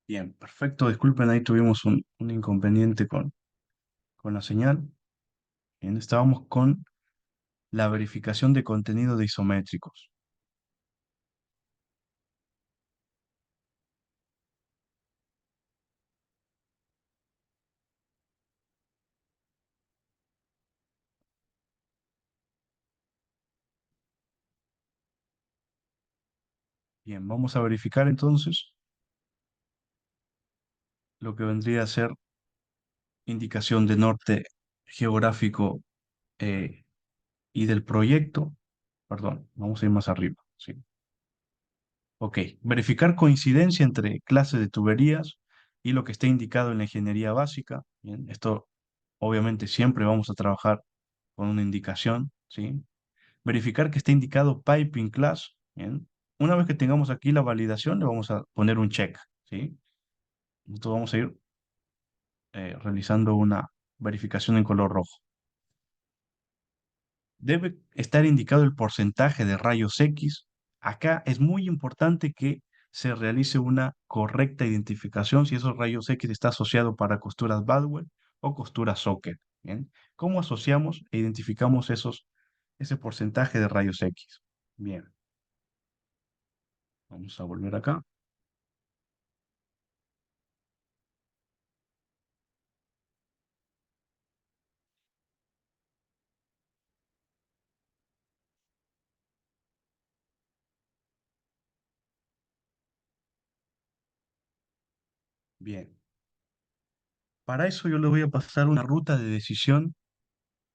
Bien, perfecto. Disculpen, ahí tuvimos un inconveniente con la señal. Bien, estábamos con la verificación de contenido de isométricos. Bien, vamos a verificar entonces lo que vendría a ser indicación de norte geográfico eh, y del proyecto. Perdón, vamos a ir más arriba. Sí. Ok, verificar coincidencia entre clases de tuberías y lo que está indicado en la ingeniería básica. Bien, esto obviamente siempre vamos a trabajar con una indicación, ¿sí? Verificar que esté indicado Piping Class, bien. Una vez que tengamos aquí la validación, le vamos a poner un check, ¿sí? Entonces vamos a ir realizando una verificación en color rojo. Debe estar indicado el porcentaje de rayos X. Acá es muy importante que se realice una correcta identificación si esos rayos X está asociado para costuras Badwell o costuras Socket. Bien, ¿cómo asociamos e identificamos ese porcentaje de rayos X? Bien, vamos a volver acá. Bien, para eso yo le voy a pasar una ruta de decisión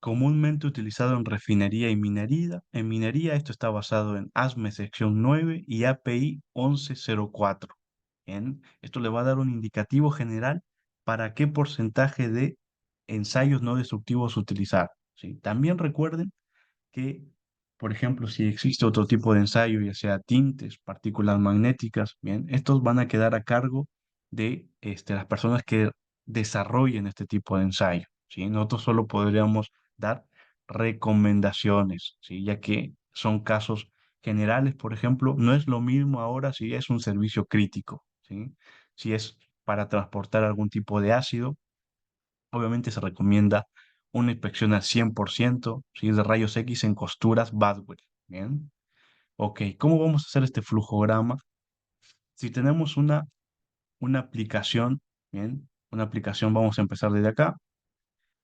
comúnmente utilizado en refinería y minería. En minería esto está basado en ASME sección 9 y API 1104. Bien, esto le va a dar un indicativo general para qué porcentaje de ensayos no destructivos utilizar. ¿Sí? También recuerden que, por ejemplo, si existe otro tipo de ensayo, ya sea tintes, partículas magnéticas, bien, estos van a quedar a cargo de las personas que desarrollen este tipo de ensayo, ¿sí? Nosotros solo podríamos dar recomendaciones, ¿sí? Ya que son casos generales, por ejemplo, no es lo mismo ahora si es un servicio crítico, ¿sí? Si es para transportar algún tipo de ácido, obviamente se recomienda una inspección al 100%, ¿sí? De rayos X en costuras Badwell. Bien. Ok, ¿cómo vamos a hacer este flujograma? Si tenemos una aplicación, bien, una aplicación, vamos a empezar desde acá,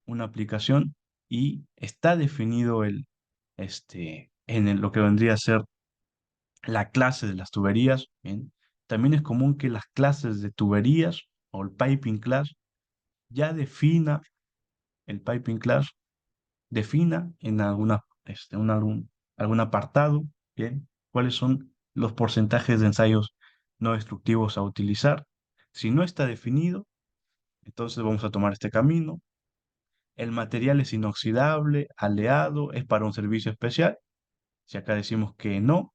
una aplicación y está definido lo que vendría a ser la clase de las tuberías, bien. También es común que las clases de tuberías o el piping class ya defina el piping class defina en algún apartado, ¿bien? Cuáles son los porcentajes de ensayos no destructivos a utilizar. Si no está definido, entonces vamos a tomar este camino. El material es inoxidable, aleado, es para un servicio especial. Si acá decimos que no,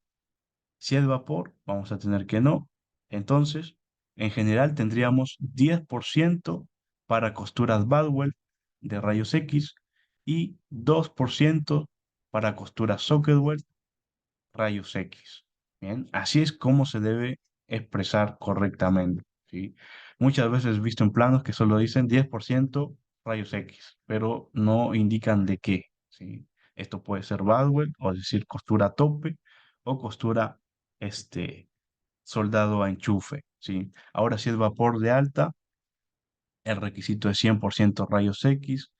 si es vapor, vamos a tener que no. Entonces, en general tendríamos 10% para costuras Badwell de rayos X y 2% para costuras Socketwell rayos X. Bien, así es como se debe expresar correctamente, ¿sí? Muchas veces he visto en planos que solo dicen 10% rayos X, pero no indican de qué, ¿sí? Esto puede ser Badwell, o decir costura tope, o costura este, soldado a enchufe, ¿sí? Ahora, si es vapor de alta, el requisito es 100% rayos X,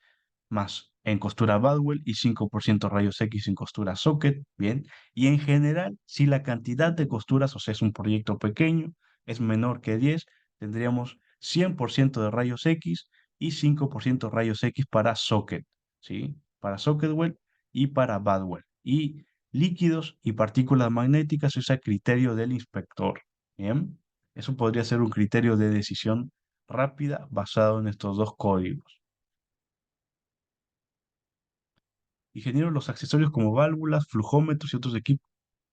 más en costura Badwell y 5% rayos X en costura socket, bien. Y en general, si la cantidad de costuras, o sea, es un proyecto pequeño, es menor que 10, tendríamos 100% de rayos X y 5% rayos X para socket, ¿sí? Para socketwell y para Badwell. Y líquidos y partículas magnéticas es a criterio del inspector, bien. Eso podría ser un criterio de decisión rápida basado en estos dos códigos. Ingeniero, los accesorios como válvulas, flujómetros y otros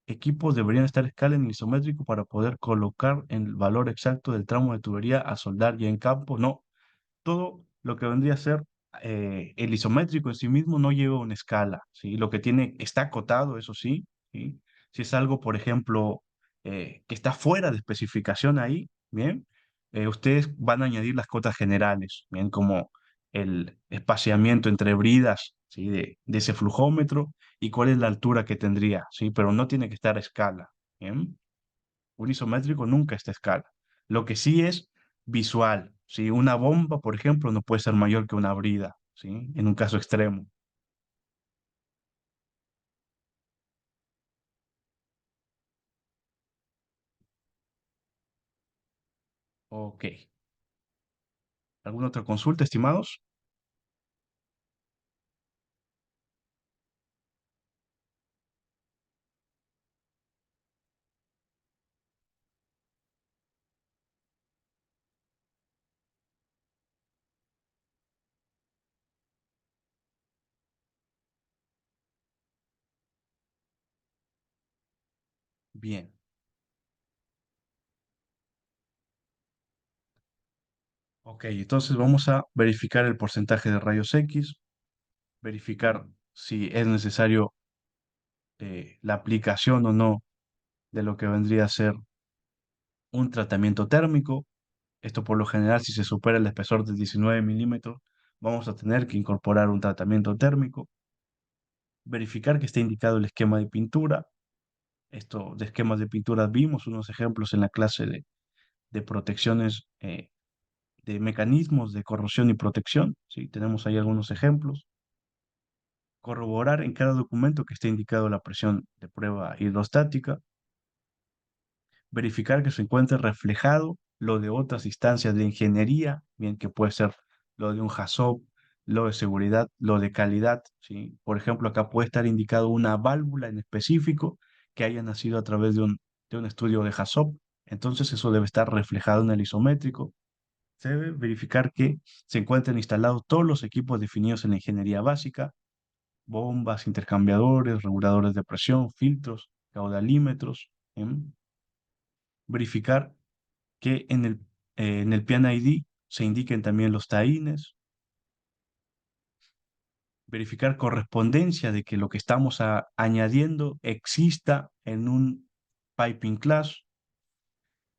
equipos deberían estar a escala en el isométrico para poder colocar el valor exacto del tramo de tubería a soldar ya en campo. No, todo lo que vendría a ser el isométrico en sí mismo no lleva una escala, ¿sí? Lo que tiene está acotado, eso sí, ¿sí? Si es algo, por ejemplo, que está fuera de especificación ahí, ¿bien? Ustedes van a añadir las cotas generales, bien, como el espaciamiento entre bridas, ¿sí? De ese flujómetro y cuál es la altura que tendría, ¿sí? Pero no tiene que estar a escala, ¿bien? Un isométrico nunca está a escala. Lo que sí es visual, ¿sí? Una bomba, por ejemplo, no puede ser mayor que una brida, ¿sí? En un caso extremo. Ok. ¿Alguna otra consulta, estimados? Bien. Ok, entonces vamos a verificar el porcentaje de rayos X, verificar si es necesario la aplicación o no de lo que vendría a ser un tratamiento térmico. Esto por lo general, si se supera el espesor de 19 milímetros, vamos a tener que incorporar un tratamiento térmico, verificar que esté indicado el esquema de pintura. Esto de esquemas de pintura vimos unos ejemplos en la clase de protecciones, de mecanismos de corrosión y protección. ¿Sí? Tenemos ahí algunos ejemplos. Corroborar en cada documento que esté indicado la presión de prueba hidrostática, verificar que se encuentre reflejado lo de otras instancias de ingeniería, bien que puede ser lo de un HACCP, lo de seguridad, lo de calidad, ¿sí? Por ejemplo, acá puede estar indicado una válvula en específico que haya nacido a través de un estudio de HACCP, entonces eso debe estar reflejado en el isométrico. Se debe verificar que se encuentren instalados todos los equipos definidos en la ingeniería básica, bombas, intercambiadores, reguladores de presión, filtros, caudalímetros. ¿Em? Verificar que en el Pian ID se indiquen también los taínes, verificar correspondencia de que lo que estamos añadiendo exista en un piping class,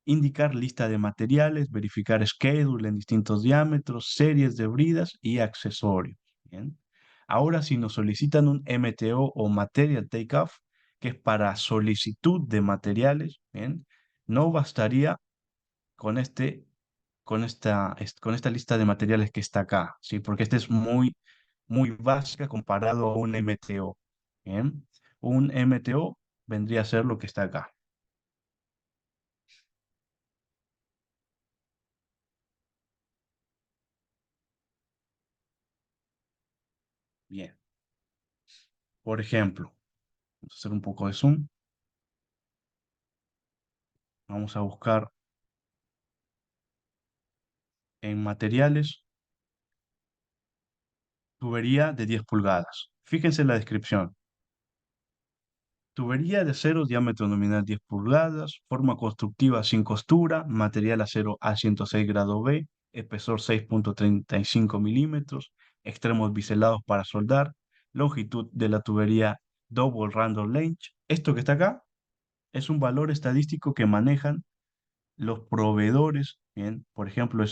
indicar lista de materiales, verificar schedule en distintos diámetros, series de bridas y accesorios. Bien. Ahora, si nos solicitan un MTO o Material Takeoff, que es para solicitud de materiales, bien, no bastaría con con esta lista de materiales que está acá, ¿sí? Porque esta es muy, muy básica comparado a un MTO, ¿bien? Un MTO vendría a ser lo que está acá, bien. Por ejemplo, vamos a hacer un poco de zoom, vamos a buscar en materiales, tubería de 10 pulgadas. Fíjense en la descripción. Tubería de acero, diámetro nominal 10 pulgadas, forma constructiva sin costura, material acero A106 grado B, espesor 6,35 milímetros, extremos biselados para soldar, longitud de la tubería double random length. Esto que está acá es un valor estadístico que manejan los proveedores, bien, por ejemplo,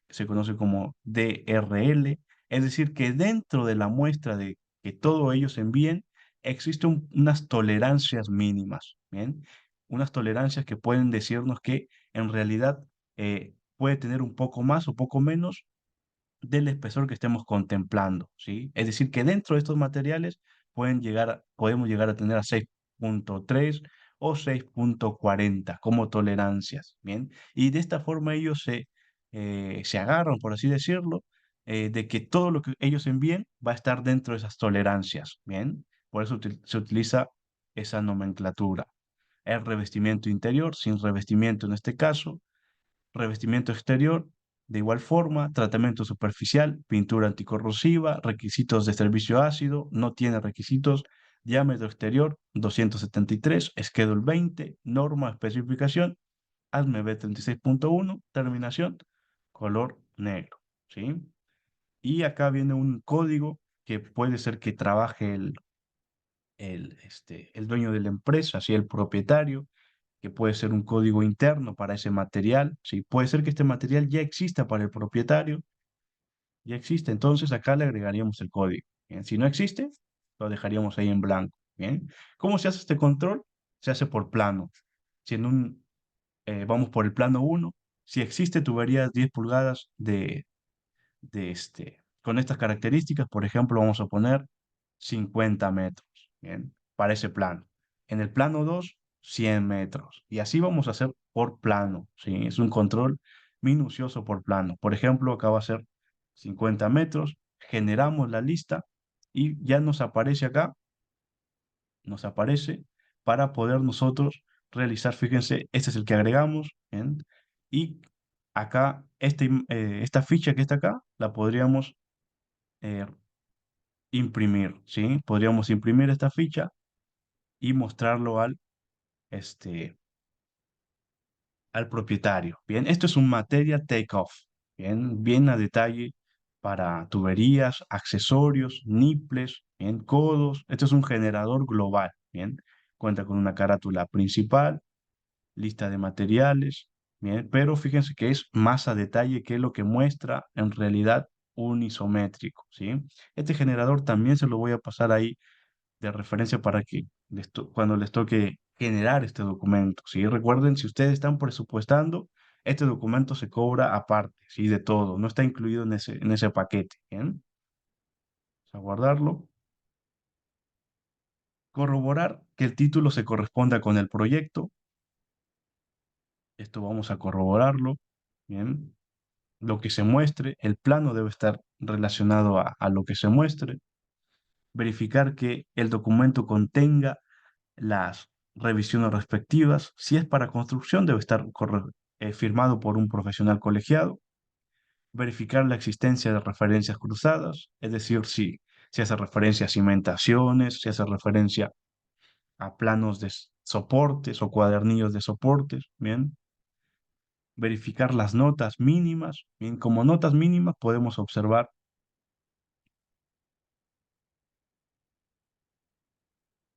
se conoce como DRL, es decir, que dentro de la muestra de que todos ellos envíen, existen unas tolerancias mínimas, bien, unas tolerancias que pueden decirnos que en realidad puede tener un poco más o poco menos del espesor que estemos contemplando, ¿sí? Es decir, que dentro de estos materiales podemos llegar a tener a 6,3 o 6,40 como tolerancias, ¿bien? Y de esta forma ellos se agarran, por así decirlo, de que todo lo que ellos envíen va a estar dentro de esas tolerancias, ¿bien? Por eso se utiliza esa nomenclatura. El revestimiento interior, sin revestimiento en este caso, revestimiento exterior, de igual forma, tratamiento superficial, pintura anticorrosiva, requisitos de servicio ácido, no tiene requisitos, diámetro exterior 273, Schedule 20, norma, especificación, ASME B36.1, terminación, color negro, ¿sí? Y acá viene un código que puede ser que trabaje el dueño de la empresa, así el propietario, que puede ser un código interno para ese material, ¿sí? Puede ser que este material ya exista para el propietario, ya existe, entonces acá le agregaríamos el código. Bien, si no existe, lo dejaríamos ahí en blanco. Bien, ¿cómo se hace este control? Se hace por plano. Si en un, vamos por el plano uno, si existe tuberías 10 pulgadas con estas características, por ejemplo, vamos a poner 50 metros, ¿bien? Para ese plano. En el plano 2 100 metros. Y así vamos a hacer por plano, ¿sí? Es un control minucioso por plano. Por ejemplo, acá va a ser 50 metros, generamos la lista y ya nos aparece acá, nos aparece para poder nosotros realizar, fíjense, este es el que agregamos, ¿bien? Y acá, esta ficha que está acá, la podríamos eh, imprimir, ¿sí? Podríamos imprimir esta ficha y mostrarlo este, al propietario. Bien, esto es un materia takeoff, bien, bien a detalle para tuberías, accesorios, nipples, bien, codos. Esto es un generador global, bien. Cuenta con una carátula principal, lista de materiales, bien, pero fíjense que es más a detalle que lo que muestra en realidad un isométrico, ¿sí? Este generador también se lo voy a pasar ahí de referencia para que cuando les toque generar este documento, ¿sí? Recuerden, si ustedes están presupuestando, este documento se cobra aparte, ¿sí? De todo, no está incluido en ese paquete, ¿bien? Vamos a guardarlo. Corroborar que el título se corresponda con el proyecto. Esto vamos a corroborarlo, ¿bien? Lo que se muestre, el plano debe estar relacionado a lo que se muestre. Verificar que el documento contenga las revisiones respectivas. Si es para construcción, debe estar firmado por un profesional colegiado. Verificar la existencia de referencias cruzadas, es decir, si hace referencia a cimentaciones, si hace referencia a planos de soportes o cuadernillos de soportes, ¿bien? Verificar las notas mínimas, bien, como notas mínimas podemos observar,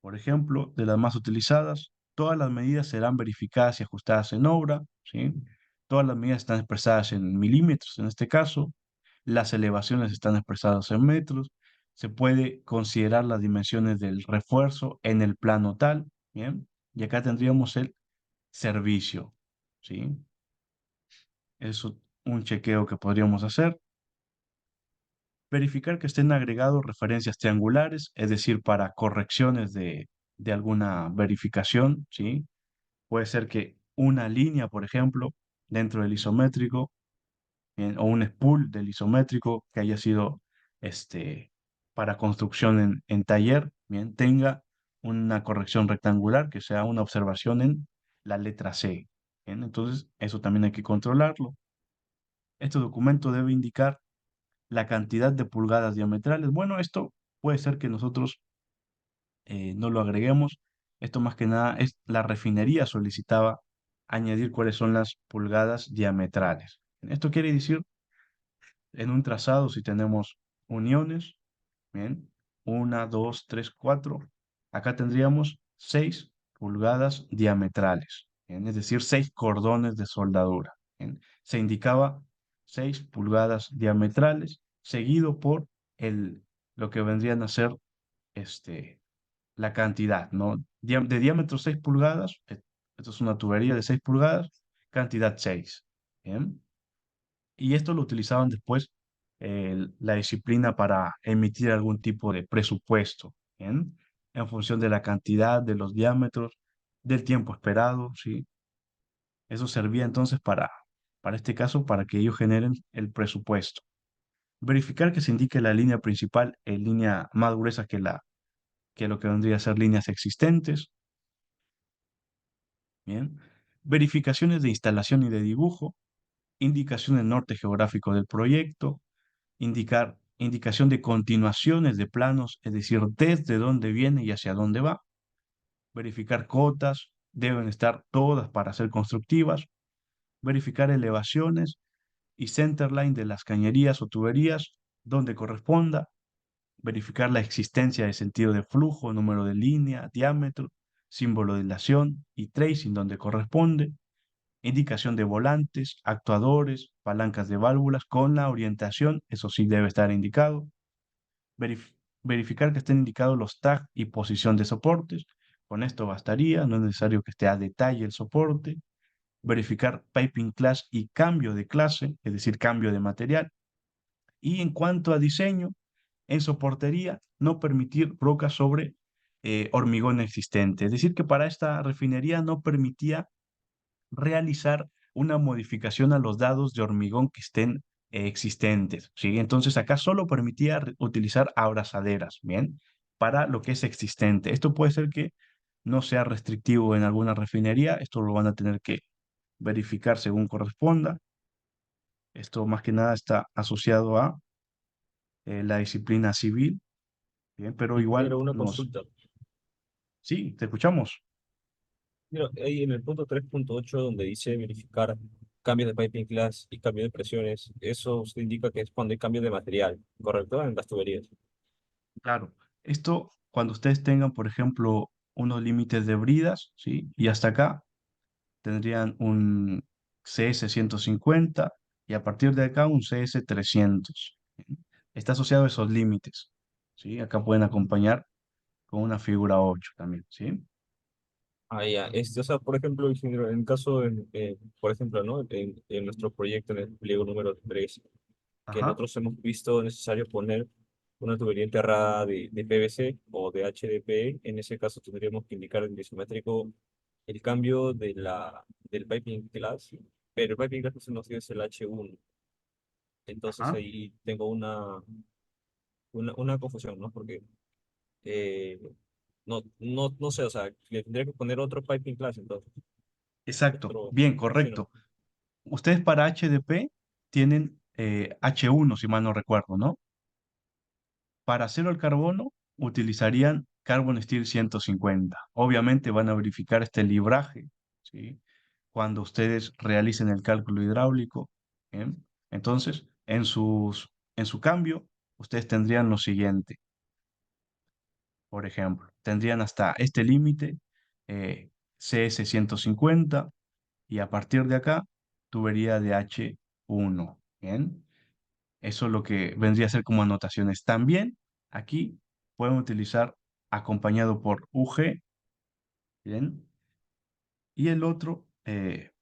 por ejemplo, de las más utilizadas, todas las medidas serán verificadas y ajustadas en obra, ¿sí? Todas las medidas están expresadas en milímetros en este caso, las elevaciones están expresadas en metros, se puede considerar las dimensiones del refuerzo en el plano tal, ¿bien? Y acá tendríamos el servicio, ¿sí? Eso, un chequeo que podríamos hacer. Verificar que estén agregados referencias triangulares, es decir, para correcciones de alguna verificación, ¿sí? Puede ser que una línea, por ejemplo, dentro del isométrico, o un spool del isométrico que haya sido para construcción en taller, bien, tenga una corrección rectangular que sea una observación en la letra C. Bien, entonces, eso también hay que controlarlo. Este documento debe indicar la cantidad de pulgadas diametrales. Bueno, esto puede ser que nosotros no lo agreguemos. Esto más que nada es la refinería solicitaba añadir cuáles son las pulgadas diametrales. Esto quiere decir, en un trazado, si tenemos uniones, bien, una, dos, tres, cuatro, acá tendríamos 6 pulgadas diametrales, bien, es decir, 6 cordones de soldadura. Bien. Se indicaba 6 pulgadas diametrales, seguido por lo que vendrían a ser este, la cantidad, ¿no? De diámetro 6 pulgadas, esto es una tubería de 6 pulgadas, cantidad 6. Bien. Y esto lo utilizaban después la disciplina para emitir algún tipo de presupuesto, ¿bien? En función de la cantidad, de los diámetros, del tiempo esperado, ¿sí? Eso servía entonces para este caso, para que ellos generen el presupuesto. Verificar que se indique la línea principal en línea más gruesa que lo que vendría a ser líneas existentes, ¿bien? Verificaciones de instalación y de dibujo, indicación del norte geográfico del proyecto, indicación de continuaciones de planos, es decir, desde dónde viene y hacia dónde va. Verificar cotas, deben estar todas para ser constructivas. Verificar elevaciones y centerline de las cañerías o tuberías donde corresponda. Verificar la existencia de sentido de flujo, número de línea, diámetro. símbolo de dilación y tracing donde corresponde, indicación de volantes, actuadores, palancas de válvulas con la orientación, eso sí debe estar indicado, verif- verificar que estén indicados los tags y posición de soportes, con esto bastaría, no es necesario que esté a detalle el soporte, verificar piping class y cambio de clase, es decir, cambio de material, y en cuanto a diseño, en soportería, no permitir rocas sobre hormigón existente. Es decir, que para esta refinería no permitía realizar una modificación a los dados de hormigón que estén existentes, ¿sí? Entonces acá solo permitía utilizar abrazaderas, ¿bien? Para lo que es existente. Esto puede ser que no sea restrictivo en alguna refinería, esto lo van a tener que verificar según corresponda. Esto más que nada está asociado a la disciplina civil, ¿bien? Pero igual Ingeniero, una nos... consulta. Sí, te escuchamos. Mira, ahí en el punto 3.8 donde dice verificar cambios de piping class y cambio de presiones, eso usted indica que es cuando hay cambio de material, ¿correcto? En las tuberías. Claro, esto cuando ustedes tengan, por ejemplo, unos límites de bridas, ¿sí? Y hasta acá tendrían un CS 150 y a partir de acá un CS 300. ¿Sí? Está asociado a esos límites, ¿sí? Acá pueden acompañar con una figura 8 también, ¿sí? Ah, ya. O sea, por ejemplo, ingeniero, en caso, por ejemplo, ¿no? En nuestro proyecto, en el pliego número 3 que Ajá, nosotros hemos visto necesario poner una tubería enterrada de PVC o de HDPE. En ese caso tendríamos que indicar en isométrico el cambio del piping glass, pero el piping glass que se nos dio es el H1. Entonces ajá. ahí tengo una confusión, ¿no? Porque eh, no sé, o sea, le tendría que poner otro piping glass, entonces, Exacto, otro, bien, sí, ¿no? correcto. Ustedes para HDP tienen H1, si mal no recuerdo, ¿no? Para acero al carbono utilizarían Carbon Steel 150. Obviamente van a verificar este libraje, ¿sí? Cuando ustedes realicen el cálculo hidráulico, ¿bien? Entonces, en su cambio, ustedes tendrían lo siguiente, por ejemplo, tendrían hasta este límite, CS 150, y a partir de acá, tubería de H1, ¿bien? Eso es lo que vendría a ser como anotaciones. También aquí pueden utilizar acompañado por UG, ¿bien? Y el otro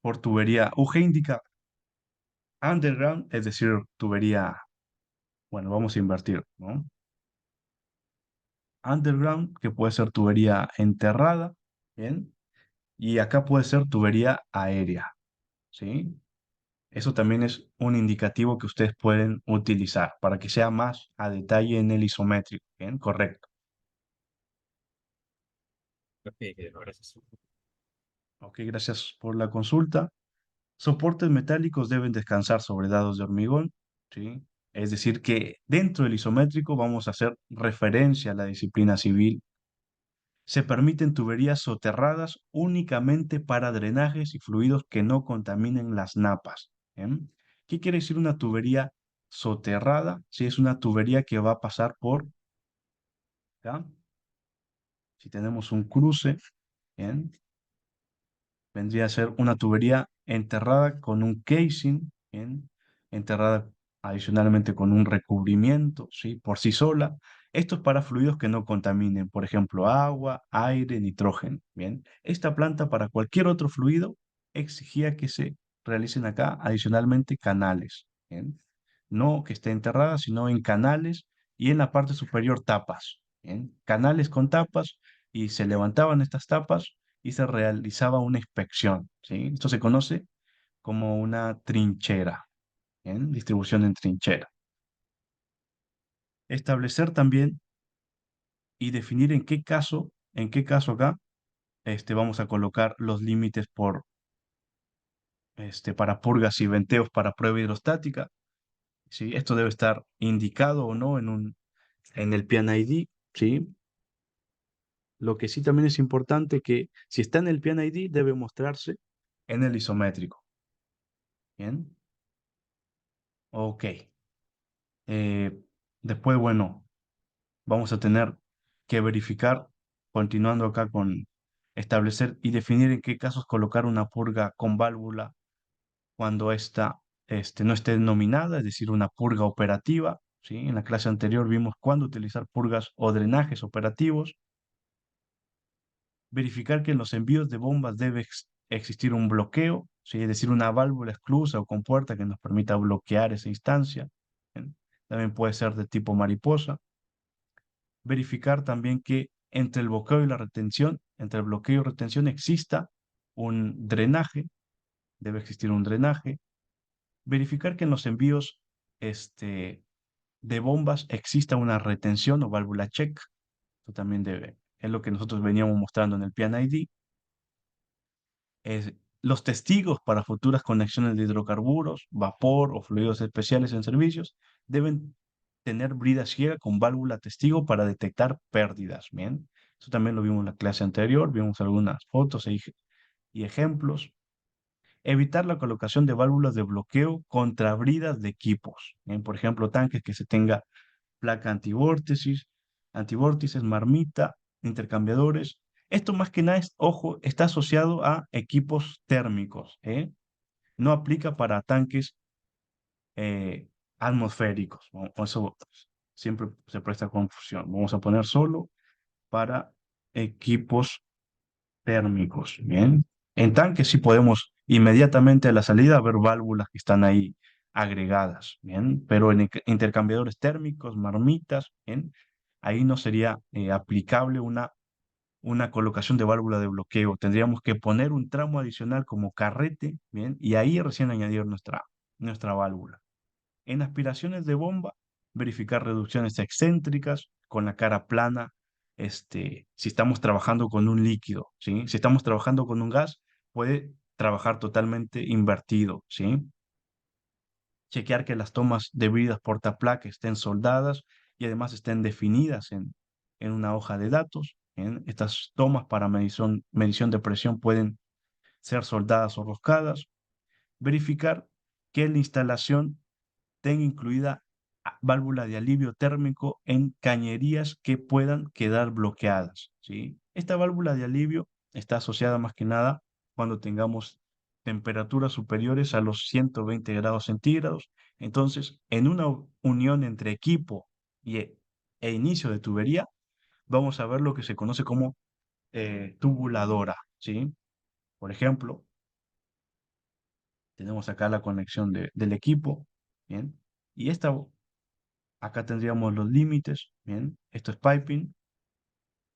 por tubería. UG indica underground, es decir, tubería, bueno, vamos a invertir, ¿no? Underground, que puede ser tubería enterrada, ¿bien? Y acá puede ser tubería aérea, ¿sí? Eso también es un indicativo que ustedes pueden utilizar para que sea más a detalle en el isométrico, ¿bien? Correcto. Ok, gracias. Ok, gracias por la consulta. Soportes metálicos deben descansar sobre dados de hormigón, ¿sí? Es decir, que dentro del isométrico vamos a hacer referencia a la disciplina civil. Se permiten tuberías soterradas únicamente para drenajes y fluidos que no contaminen las napas. ¿Bien? ¿Qué quiere decir una tubería soterrada? Si es una tubería que va a pasar por, ¿ya? Si tenemos un cruce, ¿bien? Vendría a ser una tubería enterrada con un casing, ¿bien? Enterrada adicionalmente con un recubrimiento, ¿sí? Por sí sola. Esto es para fluidos que no contaminen, por ejemplo, agua, aire, nitrógeno, ¿bien? Esta planta para cualquier otro fluido exigía que se realicen acá adicionalmente canales, ¿bien? No que esté enterrada, sino en canales y en la parte superior tapas, ¿bien? Canales con tapas y se levantaban estas tapas y se realizaba una inspección, ¿sí? Esto se conoce como una trinchera, ¿bien? Distribución en trinchera. Establecer también y definir en qué caso acá, vamos a colocar los límites por, para purgas y venteos para prueba hidrostática, ¿sí? Esto debe estar indicado o no en el PNID, ¿sí? Lo que sí también es importante que si está en el PNID debe mostrarse en el isométrico, ¿bien? Ok. Eh, después, bueno, vamos a tener que verificar, continuando acá con establecer y definir en qué casos colocar una purga con válvula cuando ésta no esté nominada, es decir, una purga operativa. ¿Sí? En la clase anterior vimos cuándo utilizar purgas o drenajes operativos. Verificar que en los envíos de bombas debe existir un bloqueo, ¿sí? Es decir, una válvula esclusa o compuerta que nos permita bloquear esa instancia. ¿Bien? También puede ser de tipo mariposa. Verificar también que entre el bloqueo y la retención, entre el bloqueo y retención exista un drenaje, debe existir un drenaje. Verificar que en los envíos de bombas exista una retención o válvula check. Esto también es lo que nosotros veníamos mostrando en el PNID. Los testigos para futuras conexiones de hidrocarburos, vapor o fluidos especiales en servicios deben tener brida ciega con válvula testigo para detectar pérdidas. Bien, eso también lo vimos en la clase anterior, vimos algunas fotos y ejemplos. Evitar la colocación de válvulas de bloqueo contra bridas de equipos. Bien, por ejemplo, tanques que se tenga placa antivórtices, marmita, intercambiadores. Esto más que nada, ojo, está asociado a equipos térmicos, ¿eh? No aplica para tanques eh, atmosféricos, ¿no? Eso siempre se presta confusión. Vamos a poner solo para equipos térmicos, ¿bien? En tanques sí podemos inmediatamente a la salida ver válvulas que están ahí agregadas, ¿bien? Pero en intercambiadores térmicos, marmitas, ¿bien? Ahí no sería aplicable una colocación de válvula de bloqueo. Tendríamos que poner un tramo adicional como carrete, ¿bien? Y ahí recién añadir nuestra válvula. En aspiraciones de bomba, verificar reducciones excéntricas con la cara plana, si estamos trabajando con un líquido, ¿sí? Si estamos trabajando con un gas, puede trabajar totalmente invertido, ¿sí? Chequear que las tomas de bridas portaplaca estén soldadas y además estén definidas en una hoja de datos. ¿Bien? Estas tomas para medición de presión pueden ser soldadas o roscadas. Verificar que la instalación tenga incluida válvula de alivio térmico en cañerías que puedan quedar bloqueadas, ¿sí? Esta válvula de alivio está asociada más que nada cuando tengamos temperaturas superiores a los 120 grados centígrados. Entonces, en una unión entre equipo e inicio de tubería, vamos a ver lo que se conoce como tubuladora, ¿sí? Por ejemplo, tenemos acá la conexión del equipo, ¿bien? Y acá tendríamos los límites, ¿bien? Esto es piping,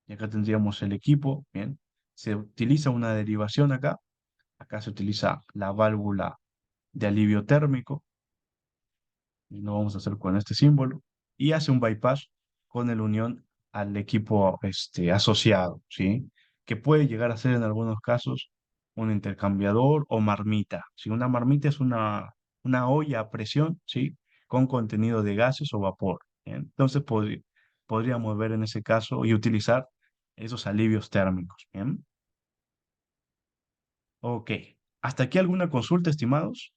y acá tendríamos el equipo, ¿bien? Se utiliza una derivación acá se utiliza la válvula de alivio térmico, y lo vamos a hacer con este símbolo, y hace un bypass con el unión al equipo asociado, ¿sí? Que puede llegar a ser en algunos casos un intercambiador o marmita. Si una marmita es una olla a presión, ¿sí? Con contenido de gases o vapor. ¿Bien? Entonces podríamos ver en ese caso y utilizar esos alivios térmicos. ¿Bien? Ok. ¿Hasta aquí alguna consulta, estimados?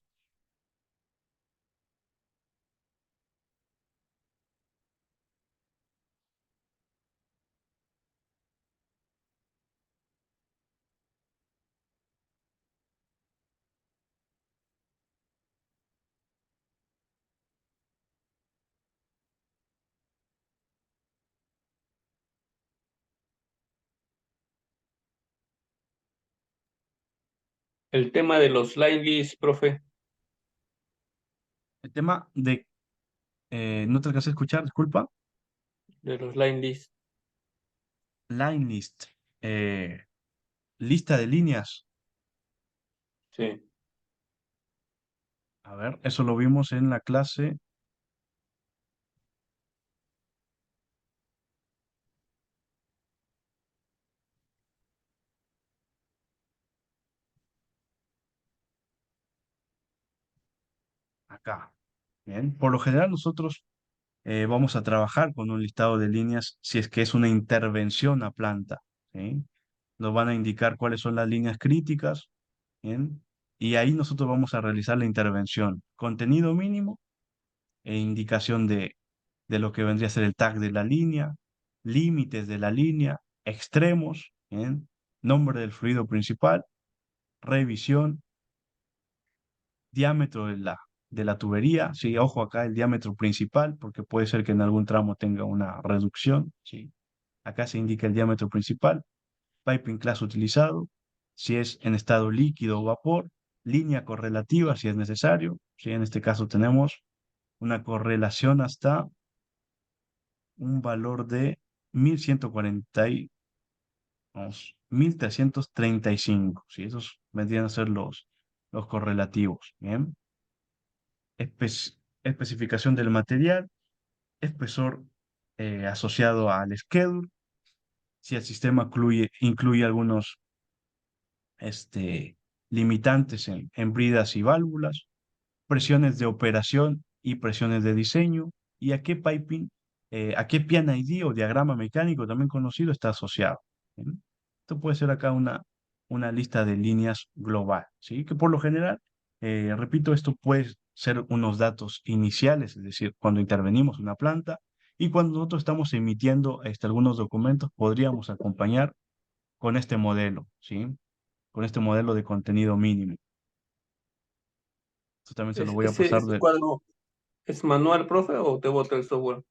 El tema de los line lists, profe, El tema de, no te alcancé a escuchar, disculpa. de los line lists. Line list, lista de líneas. Sí. A ver, eso lo vimos en la clase acá. Bien, por lo general nosotros vamos a trabajar con un listado de líneas si es que es una intervención a planta. ¿Sí? Nos van a indicar cuáles son las líneas críticas. Bien, y ahí nosotros vamos a realizar la intervención. Contenido mínimo e indicación de lo que vendría a ser el tag de la línea, límites de la línea, extremos, ¿bien? nombre del fluido principal, revisión, diámetro de la tubería, sí, ojo acá el diámetro principal, porque puede ser que en algún tramo tenga una reducción, sí. Acá se indica el diámetro principal, piping class utilizado, si es en estado líquido o vapor, línea correlativa si es necesario, sí, en este caso tenemos una correlación hasta un valor de 1140 vamos, 1335, sí, esos vendrían a ser los correlativos, ¿bien? Especificación del material, espesor asociado al schedule, si el sistema incluye algunos limitantes en bridas y válvulas, presiones de operación y presiones de diseño, y a qué piping, a qué PIN-ID o diagrama mecánico también conocido está asociado. ¿Bien? Esto puede ser acá una lista de líneas global, ¿sí? Que por lo general, repito, esto puede ser unos datos iniciales, es decir, cuando intervenimos en una planta y cuando nosotros estamos emitiendo algunos documentos, podríamos acompañar con este modelo, ¿sí? Con este modelo de contenido mínimo. Esto también se lo voy a pasar Ese de... cuadro es manual, profe, o te bota el software?